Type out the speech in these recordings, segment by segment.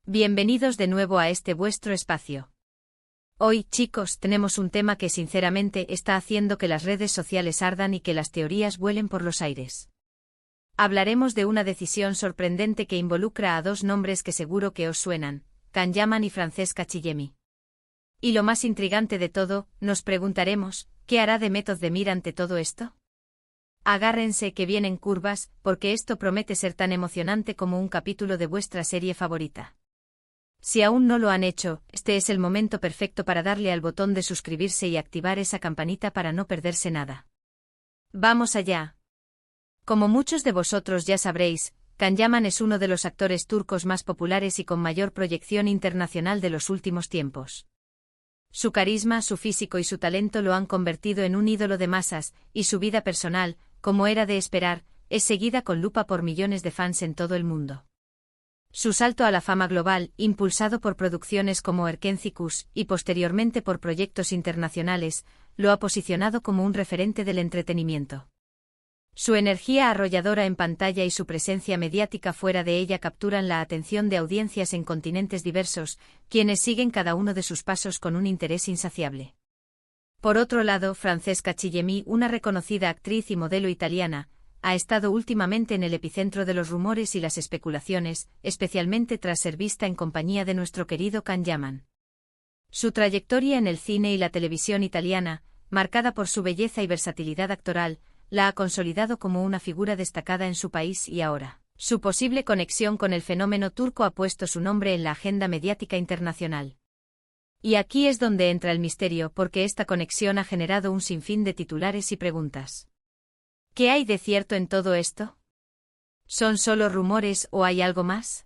Bienvenidos de nuevo a este vuestro espacio. Hoy, chicos, tenemos un tema que sinceramente está haciendo que las redes sociales ardan y que las teorías vuelen por los aires. Hablaremos de una decisión sorprendente que involucra a dos nombres que seguro que os suenan, Can Yaman y Francesca Chillemi. Y lo más intrigante de todo, nos preguntaremos, ¿qué hará de Method de Mir ante todo esto? Agárrense que vienen curvas, porque esto promete ser tan emocionante como un capítulo de vuestra serie favorita. Si aún no lo han hecho, este es el momento perfecto para darle al botón de suscribirse y activar esa campanita para no perderse nada. ¡Vamos allá! Como muchos de vosotros ya sabréis, Can Yaman es uno de los actores turcos más populares y con mayor proyección internacional de los últimos tiempos. Su carisma, su físico y su talento lo han convertido en un ídolo de masas, y su vida personal, como era de esperar, es seguida con lupa por millones de fans en todo el mundo. Su salto a la fama global, impulsado por producciones como Erkenci y posteriormente por proyectos internacionales, lo ha posicionado como un referente del entretenimiento. Su energía arrolladora en pantalla y su presencia mediática fuera de ella capturan la atención de audiencias en continentes diversos, quienes siguen cada uno de sus pasos con un interés insaciable. Por otro lado, Francesca Chillemi, una reconocida actriz y modelo italiana, ha estado últimamente en el epicentro de los rumores y las especulaciones, especialmente tras ser vista en compañía de nuestro querido Can Yaman. Su trayectoria en el cine y la televisión italiana, marcada por su belleza y versatilidad actoral, la ha consolidado como una figura destacada en su país y ahora, su posible conexión con el fenómeno turco ha puesto su nombre en la agenda mediática internacional. Y aquí es donde entra el misterio, porque esta conexión ha generado un sinfín de titulares y preguntas. ¿Qué hay de cierto en todo esto? ¿Son solo rumores o hay algo más?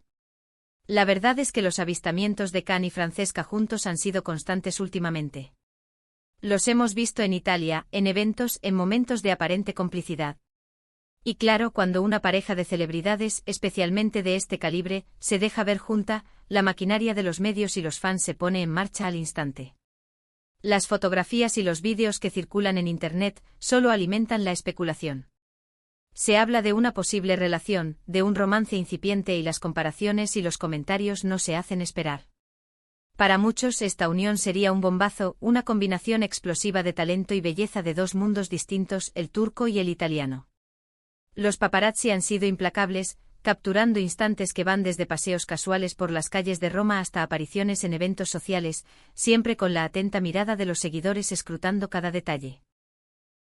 La verdad es que los avistamientos de Can y Francesca juntos han sido constantes últimamente. Los hemos visto en Italia, en eventos, en momentos de aparente complicidad. Y claro, cuando una pareja de celebridades, especialmente de este calibre, se deja ver junta, la maquinaria de los medios y los fans se pone en marcha al instante. Las fotografías y los vídeos que circulan en Internet solo alimentan la especulación. Se habla de una posible relación, de un romance incipiente y las comparaciones y los comentarios no se hacen esperar. Para muchos esta unión sería un bombazo, una combinación explosiva de talento y belleza de dos mundos distintos, el turco y el italiano. Los paparazzi han sido implacables, capturando instantes que van desde paseos casuales por las calles de Roma hasta apariciones en eventos sociales, siempre con la atenta mirada de los seguidores escrutando cada detalle.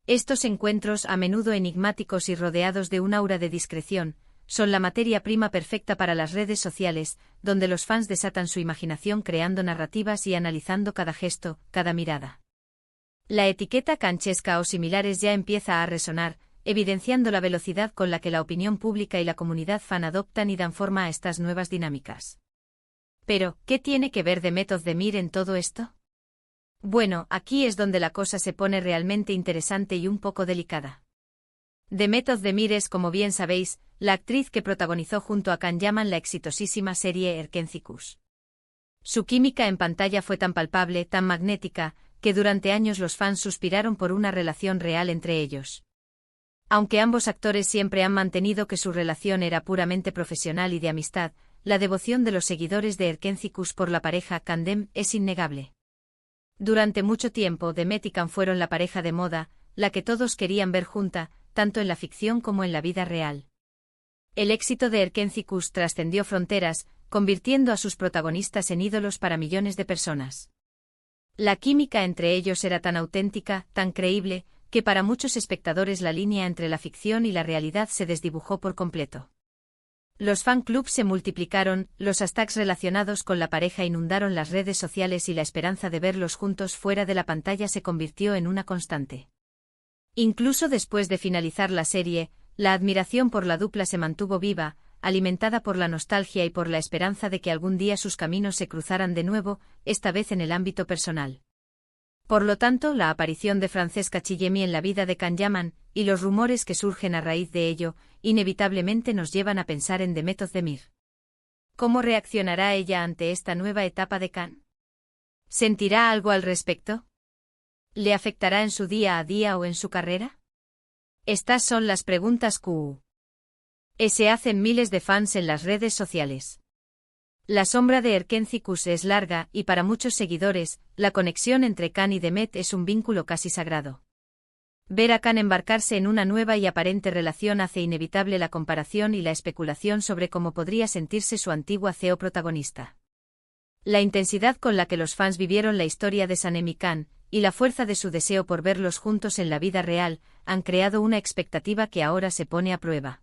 Estos encuentros, a menudo enigmáticos y rodeados de un aura de discreción, son la materia prima perfecta para las redes sociales, donde los fans desatan su imaginación creando narrativas y analizando cada gesto, cada mirada. La etiqueta canchesca o similares ya empieza a resonar, evidenciando la velocidad con la que la opinión pública y la comunidad fan adoptan y dan forma a estas nuevas dinámicas. Pero, ¿qué tiene que ver Method de Mir en todo esto? Bueno, aquí es donde la cosa se pone realmente interesante y un poco delicada. Method de Mir es, como bien sabéis, la actriz que protagonizó junto a Can Yaman la exitosísima serie Erkenci. Su química en pantalla fue tan palpable, tan magnética, que durante años los fans suspiraron por una relación real entre ellos. Aunque ambos actores siempre han mantenido que su relación era puramente profesional y de amistad, la devoción de los seguidores de Erkenci por la pareja Candem es innegable. Durante mucho tiempo Demet y Can fueron la pareja de moda, la que todos querían ver junta, tanto en la ficción como en la vida real. El éxito de Erkenci trascendió fronteras, convirtiendo a sus protagonistas en ídolos para millones de personas. La química entre ellos era tan auténtica, tan creíble, que para muchos espectadores la línea entre la ficción y la realidad se desdibujó por completo. Los fan clubs se multiplicaron, los hashtags relacionados con la pareja inundaron las redes sociales y la esperanza de verlos juntos fuera de la pantalla se convirtió en una constante. Incluso después de finalizar la serie, la admiración por la dupla se mantuvo viva, alimentada por la nostalgia y por la esperanza de que algún día sus caminos se cruzaran de nuevo, esta vez en el ámbito personal. Por lo tanto, la aparición de Francesca Chillemi en la vida de Can Yaman, y los rumores que surgen a raíz de ello, inevitablemente nos llevan a pensar en Method de Mir. ¿Cómo reaccionará ella ante esta nueva etapa de Can? ¿Sentirá algo al respecto? ¿Le afectará en su día a día o en su carrera? Estas son las preguntas que se hacen miles de fans en las redes sociales. La sombra de Erkenci-Kus es larga y para muchos seguidores, la conexión entre Khan y Demet es un vínculo casi sagrado. Ver a Khan embarcarse en una nueva y aparente relación hace inevitable la comparación y la especulación sobre cómo podría sentirse su antigua CEO protagonista. La intensidad con la que los fans vivieron la historia de Sanem y Khan, y la fuerza de su deseo por verlos juntos en la vida real, han creado una expectativa que ahora se pone a prueba.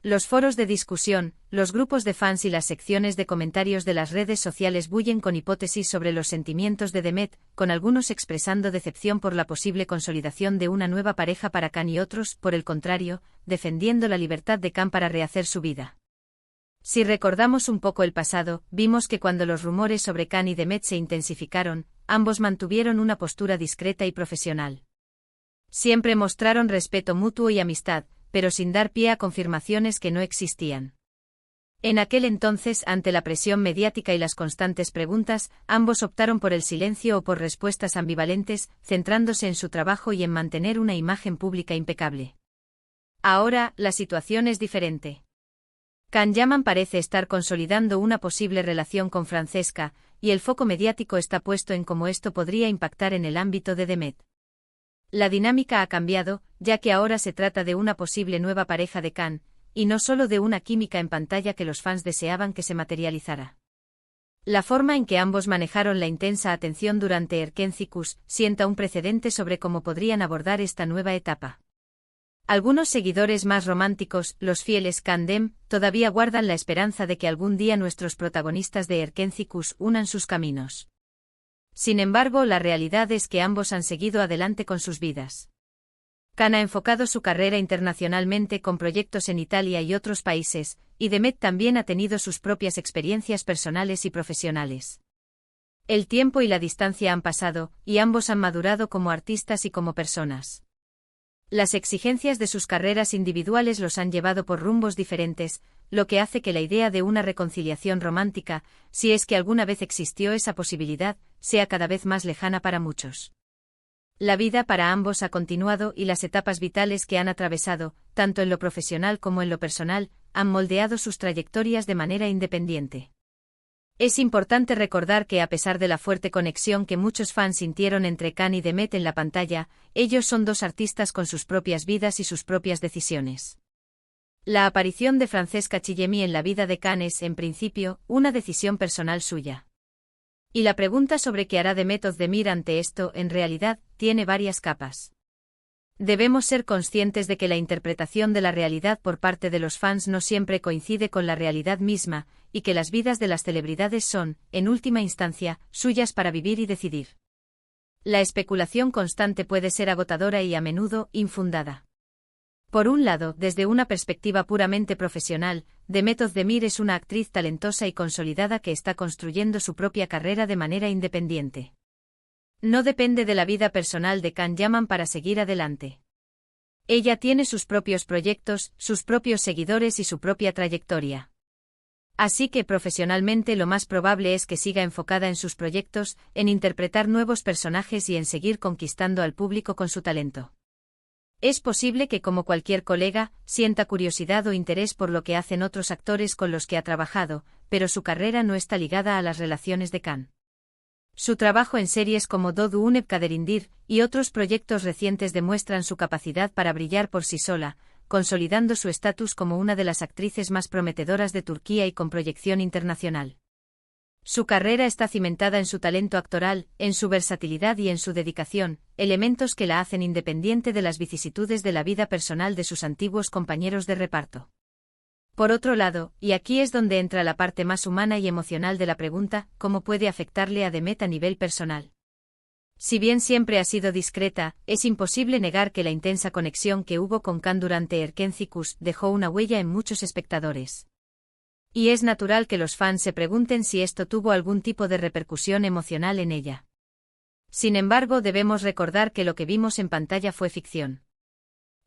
Los foros de discusión, los grupos de fans y las secciones de comentarios de las redes sociales bullen con hipótesis sobre los sentimientos de Demet, con algunos expresando decepción por la posible consolidación de una nueva pareja para Khan y otros, por el contrario, defendiendo la libertad de Khan para rehacer su vida. Si recordamos un poco el pasado, vimos que cuando los rumores sobre Khan y Demet se intensificaron, ambos mantuvieron una postura discreta y profesional. Siempre mostraron respeto mutuo y amistad, pero sin dar pie a confirmaciones que no existían. En aquel entonces, ante la presión mediática y las constantes preguntas, ambos optaron por el silencio o por respuestas ambivalentes, centrándose en su trabajo y en mantener una imagen pública impecable. Ahora, la situación es diferente. Khan Yaman parece estar consolidando una posible relación con Francesca, y el foco mediático está puesto en cómo esto podría impactar en el ámbito de Demet. La dinámica ha cambiado, ya que ahora se trata de una posible nueva pareja de Khan, y no solo de una química en pantalla que los fans deseaban que se materializara. La forma en que ambos manejaron la intensa atención durante Erkenci-Kus sienta un precedente sobre cómo podrían abordar esta nueva etapa. Algunos seguidores más románticos, los fieles Khan-Dem, todavía guardan la esperanza de que algún día nuestros protagonistas de Erkenci-Kus unan sus caminos. Sin embargo, la realidad es que ambos han seguido adelante con sus vidas. Khan ha enfocado su carrera internacionalmente con proyectos en Italia y otros países, y Demet también ha tenido sus propias experiencias personales y profesionales. El tiempo y la distancia han pasado, y ambos han madurado como artistas y como personas. Las exigencias de sus carreras individuales los han llevado por rumbos diferentes, lo que hace que la idea de una reconciliación romántica, si es que alguna vez existió esa posibilidad, sea cada vez más lejana para muchos. La vida para ambos ha continuado y las etapas vitales que han atravesado, tanto en lo profesional como en lo personal, han moldeado sus trayectorias de manera independiente. Es importante recordar que a pesar de la fuerte conexión que muchos fans sintieron entre Khan y Demet en la pantalla, ellos son dos artistas con sus propias vidas y sus propias decisiones. La aparición de Francesca Chillemi en la vida de Khan es, en principio, una decisión personal suya. Y la pregunta sobre qué hará Demet Özdemir ante esto, en realidad, tiene varias capas. Debemos ser conscientes de que la interpretación de la realidad por parte de los fans no siempre coincide con la realidad misma, y que las vidas de las celebridades son, en última instancia, suyas para vivir y decidir. La especulación constante puede ser agotadora y a menudo infundada. Por un lado, desde una perspectiva puramente profesional, Demet Özdemir es una actriz talentosa y consolidada que está construyendo su propia carrera de manera independiente. No depende de la vida personal de Khan Yaman para seguir adelante. Ella tiene sus propios proyectos, sus propios seguidores y su propia trayectoria. Así que profesionalmente lo más probable es que siga enfocada en sus proyectos, en interpretar nuevos personajes y en seguir conquistando al público con su talento. Es posible que, como cualquier colega, sienta curiosidad o interés por lo que hacen otros actores con los que ha trabajado, pero su carrera no está ligada a las relaciones de Khan. Su trabajo en series como Doğu Unep Kaderindir y otros proyectos recientes demuestran su capacidad para brillar por sí sola, consolidando su estatus como una de las actrices más prometedoras de Turquía y con proyección internacional. Su carrera está cimentada en su talento actoral, en su versatilidad y en su dedicación, elementos que la hacen independiente de las vicisitudes de la vida personal de sus antiguos compañeros de reparto. Por otro lado, y aquí es donde entra la parte más humana y emocional de la pregunta, ¿cómo puede afectarle a Demet a nivel personal? Si bien siempre ha sido discreta, es imposible negar que la intensa conexión que hubo con Khan durante Erkenci-Kus dejó una huella en muchos espectadores. Y es natural que los fans se pregunten si esto tuvo algún tipo de repercusión emocional en ella. Sin embargo, debemos recordar que lo que vimos en pantalla fue ficción.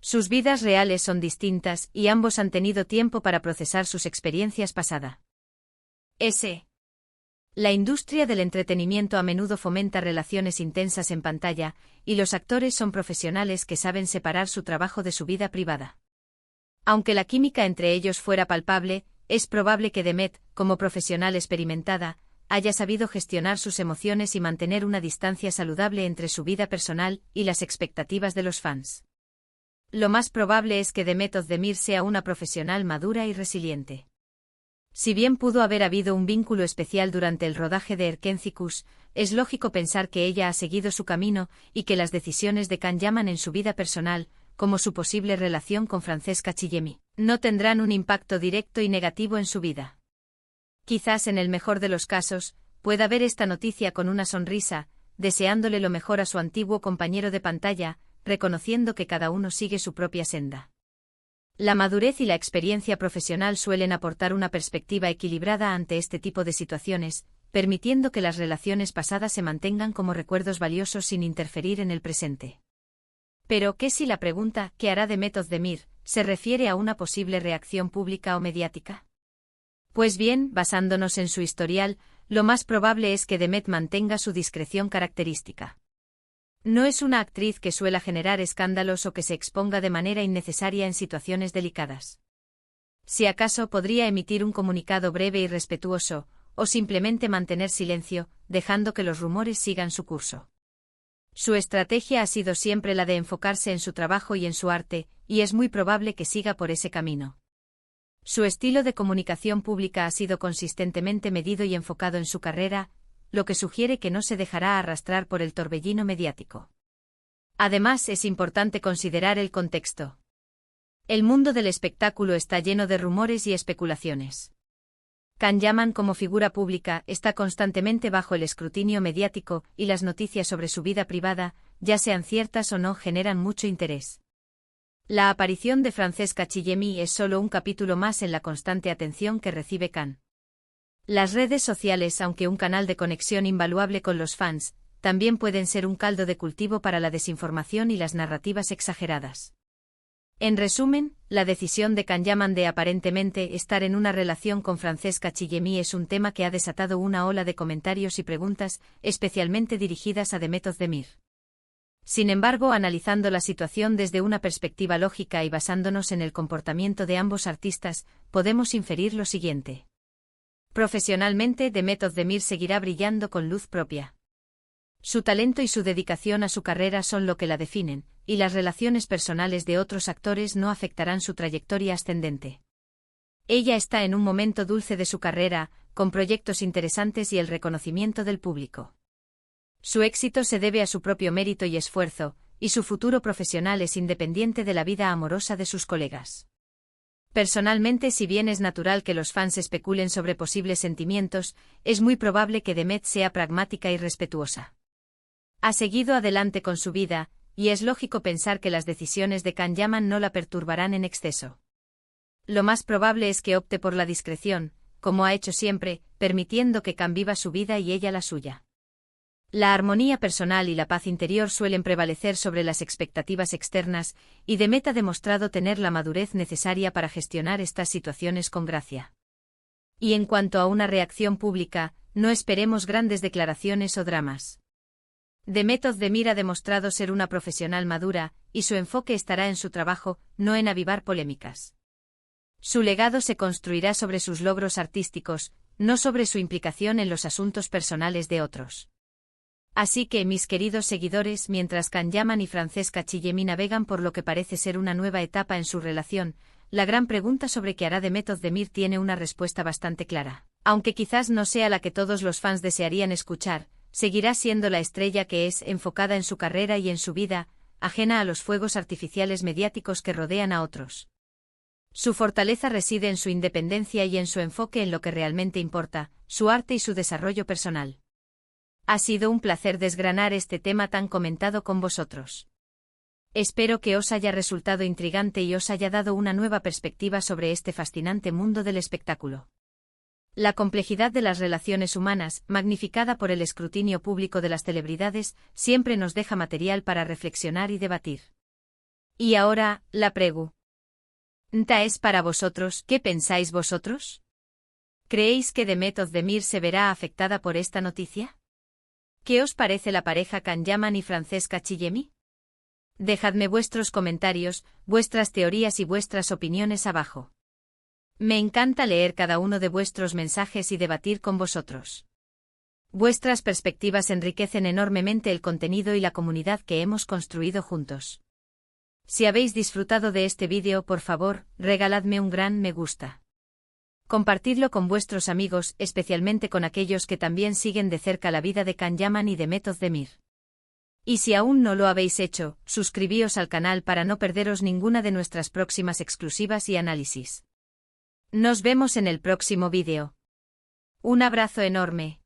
Sus vidas reales son distintas y ambos han tenido tiempo para procesar sus experiencias pasadas. La industria del entretenimiento a menudo fomenta relaciones intensas en pantalla, y los actores son profesionales que saben separar su trabajo de su vida privada. Aunque la química entre ellos fuera palpable, es probable que Demet, como profesional experimentada, haya sabido gestionar sus emociones y mantener una distancia saludable entre su vida personal y las expectativas de los fans. Lo más probable es que Demet Özdemir sea una profesional madura y resiliente. Si bien pudo haber habido un vínculo especial durante el rodaje de Erkencikus, es lógico pensar que ella ha seguido su camino y que las decisiones de Can Yaman en su vida personal, como su posible relación con Francesca Chillemi, no tendrán un impacto directo y negativo en su vida. Quizás en el mejor de los casos, pueda ver esta noticia con una sonrisa, deseándole lo mejor a su antiguo compañero de pantalla, reconociendo que cada uno sigue su propia senda. La madurez y la experiencia profesional suelen aportar una perspectiva equilibrada ante este tipo de situaciones, permitiendo que las relaciones pasadas se mantengan como recuerdos valiosos sin interferir en el presente. Pero, ¿qué si la pregunta ¿qué hará Demet Özdemir? Se refiere a una posible reacción pública o mediática? Pues bien, basándonos en su historial, lo más probable es que Demet mantenga su discreción característica. No es una actriz que suela generar escándalos o que se exponga de manera innecesaria en situaciones delicadas. Si acaso podría emitir un comunicado breve y respetuoso, o simplemente mantener silencio, dejando que los rumores sigan su curso. Su estrategia ha sido siempre la de enfocarse en su trabajo y en su arte, y es muy probable que siga por ese camino. Su estilo de comunicación pública ha sido consistentemente medido y enfocado en su carrera, lo que sugiere que no se dejará arrastrar por el torbellino mediático. Además, es importante considerar el contexto. El mundo del espectáculo está lleno de rumores y especulaciones. Can Yaman, como figura pública, está constantemente bajo el escrutinio mediático y las noticias sobre su vida privada, ya sean ciertas o no, generan mucho interés. La aparición de Francesca Chillemi es solo un capítulo más en la constante atención que recibe Can. Las redes sociales, aunque un canal de conexión invaluable con los fans, también pueden ser un caldo de cultivo para la desinformación y las narrativas exageradas. En resumen, la decisión de Can Yaman de aparentemente estar en una relación con Francesca Chillemi es un tema que ha desatado una ola de comentarios y preguntas, especialmente dirigidas a Demet Özdemir. Sin embargo, analizando la situación desde una perspectiva lógica y basándonos en el comportamiento de ambos artistas, podemos inferir lo siguiente. Profesionalmente, Demet Özdemir seguirá brillando con luz propia. Su talento y su dedicación a su carrera son lo que la definen, y las relaciones personales de otros actores no afectarán su trayectoria ascendente. Ella está en un momento dulce de su carrera, con proyectos interesantes y el reconocimiento del público. Su éxito se debe a su propio mérito y esfuerzo, y su futuro profesional es independiente de la vida amorosa de sus colegas. Personalmente, si bien es natural que los fans especulen sobre posibles sentimientos, es muy probable que Demet sea pragmática y respetuosa. Ha seguido adelante con su vida, y es lógico pensar que las decisiones de Can Yaman no la perturbarán en exceso. Lo más probable es que opte por la discreción, como ha hecho siempre, permitiendo que Can viva su vida y ella la suya. La armonía personal y la paz interior suelen prevalecer sobre las expectativas externas, y Demet ha demostrado tener la madurez necesaria para gestionar estas situaciones con gracia. Y en cuanto a una reacción pública, no esperemos grandes declaraciones o dramas. Demet Özdemir ha demostrado ser una profesional madura, y su enfoque estará en su trabajo, no en avivar polémicas. Su legado se construirá sobre sus logros artísticos, no sobre su implicación en los asuntos personales de otros. Así que, mis queridos seguidores, mientras Can Yaman y Francesca Chillemi navegan por lo que parece ser una nueva etapa en su relación, la gran pregunta sobre qué hará Demet Özdemir tiene una respuesta bastante clara. Aunque quizás no sea la que todos los fans desearían escuchar, seguirá siendo la estrella que es, enfocada en su carrera y en su vida, ajena a los fuegos artificiales mediáticos que rodean a otros. Su fortaleza reside en su independencia y en su enfoque en lo que realmente importa, su arte y su desarrollo personal. Ha sido un placer desgranar este tema tan comentado con vosotros. Espero que os haya resultado intrigante y os haya dado una nueva perspectiva sobre este fascinante mundo del espectáculo. La complejidad de las relaciones humanas, magnificada por el escrutinio público de las celebridades, siempre nos deja material para reflexionar y debatir. Y ahora, la pregunta es para vosotros, ¿qué pensáis vosotros? ¿Creéis que Demet Özdemir se verá afectada por esta noticia? ¿Qué os parece la pareja Can Yaman y Francesca Chillemi? Dejadme vuestros comentarios, vuestras teorías y vuestras opiniones abajo. Me encanta leer cada uno de vuestros mensajes y debatir con vosotros. Vuestras perspectivas enriquecen enormemente el contenido y la comunidad que hemos construido juntos. Si habéis disfrutado de este vídeo, por favor, regaladme un gran me gusta. Compartidlo con vuestros amigos, especialmente con aquellos que también siguen de cerca la vida de Can Yaman y de Method Demir. Y si aún no lo habéis hecho, suscribíos al canal para no perderos ninguna de nuestras próximas exclusivas y análisis. Nos vemos en el próximo vídeo. Un abrazo enorme.